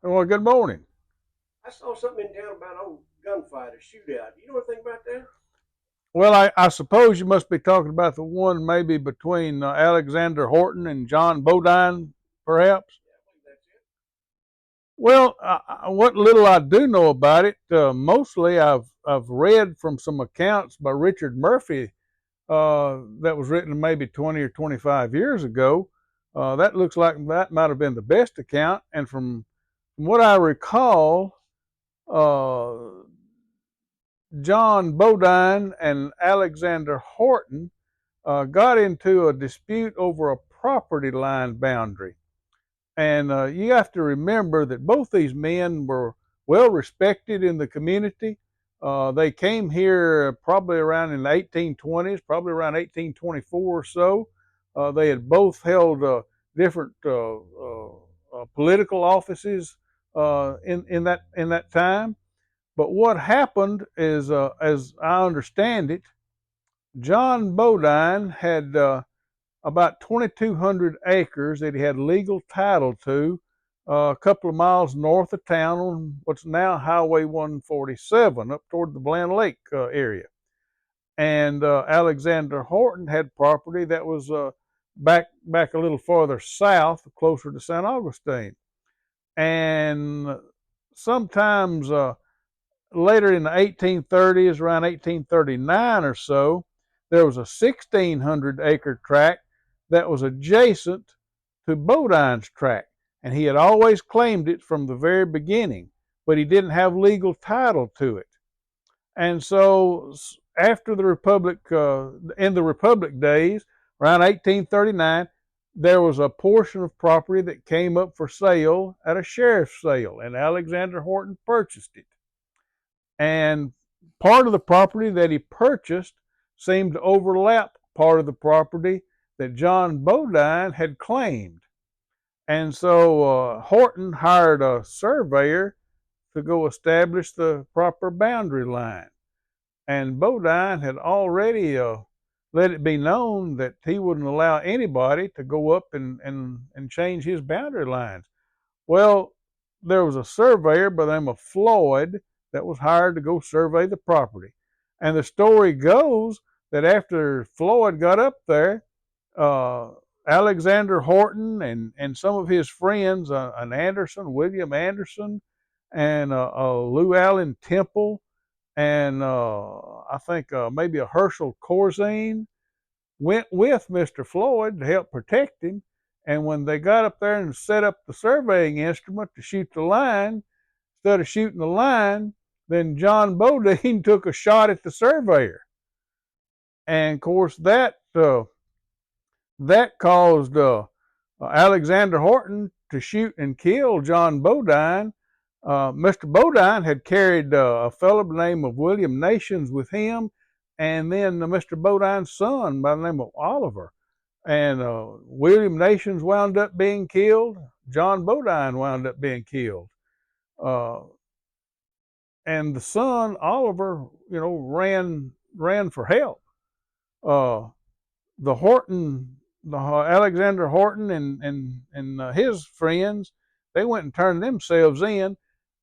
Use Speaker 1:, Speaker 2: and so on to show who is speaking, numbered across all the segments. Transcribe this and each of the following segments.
Speaker 1: Well, good morning.
Speaker 2: I saw something in town about old gunfight, a shootout. Do you know anything about that?
Speaker 1: Well, I suppose you must be talking about the one maybe between Alexander Horton and John Bodine, perhaps.
Speaker 2: Yeah, I believe that's it.
Speaker 1: Well, what little I do know about it, mostly I've read from some accounts by Richard Murphy that was written maybe 20 or 25 years ago. That looks like that might have been the best account, and from what I recall, uh, John Bodine and Alexander Horton got into a dispute over a property line boundary. And you have to remember that both these men were well respected in the community. They came here probably around in the 1820s, probably around 1824 or so. They had both held different political offices in that time. But what happened is, as I understand it, John Bodine had about 2,200 acres that he had legal title to a couple of miles north of town on what's now Highway 147 up toward the Bland Lake area. And Alexander Horton had property that was back a little farther south, closer to St. Augustine. And sometimes later in the 1830s, around 1839 or so, there was a 1,600-acre tract that was adjacent to Bodine's tract, and he had always claimed it from the very beginning, but he didn't have legal title to it. And so, after the Republic, in the Republic days, around 1839, there was a portion of property that came up for sale at a sheriff's sale, and Alexander Horton purchased it. And part of the property that he purchased seemed to overlap part of the property that John Bodine had claimed. And so Horton hired a surveyor to go establish the proper boundary line. And Bodine had already let it be known that he wouldn't allow anybody to go up and change his boundary lines. Well, there was a surveyor by the name of Floyd that was hired to go survey the property. And the story goes that after Floyd got up there, uh, Alexander Horton and some of his friends, an Anderson, William Anderson, and Lou Allen Temple, and I think maybe a Herschel Corzine, went with Mr. Floyd to help protect him. And when they got up there and set up the surveying instrument to shoot the line, instead of shooting the line, then John Bodine took a shot at the surveyor. And of course, that caused Alexander Horton to shoot and kill John Bodine. Mr. Bodine had carried a fellow by the name of William Nations with him, and then Mr. Bodine's son by the name of Oliver. And William Nations wound up being killed. John Bodine wound up being killed. Uh, and the son Oliver, ran for help. Uh, the Horton, the Alexander Horton and his friends, they went and turned themselves in.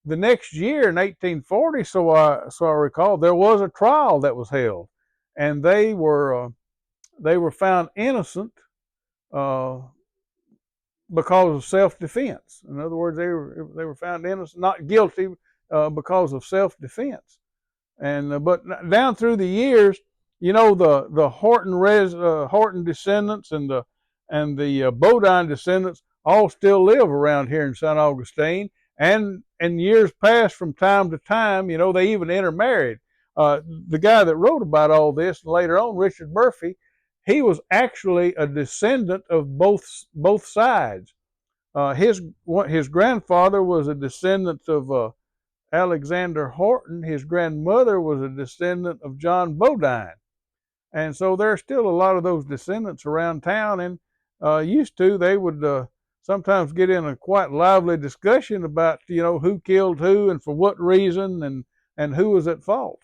Speaker 1: The next year in 1840, so I recall, there was a trial that was held, and they were found innocent uh, because of self-defense. In other words, they were found innocent, not guilty, because of self-defense. And but down through the years, the Horton descendants and the Bodine descendants all still live around here in St. Augustine, and years past, from time to time, they even intermarried. The guy that wrote about all this later on, Richard Murphy, he was actually a descendant of both sides. His grandfather was a descendant of Alexander Horton. His grandmother was a descendant of John Bodine. And so there are still a lot of those descendants around town. And used to, they would sometimes get in a quite lively discussion about, who killed who and for what reason and who was at fault.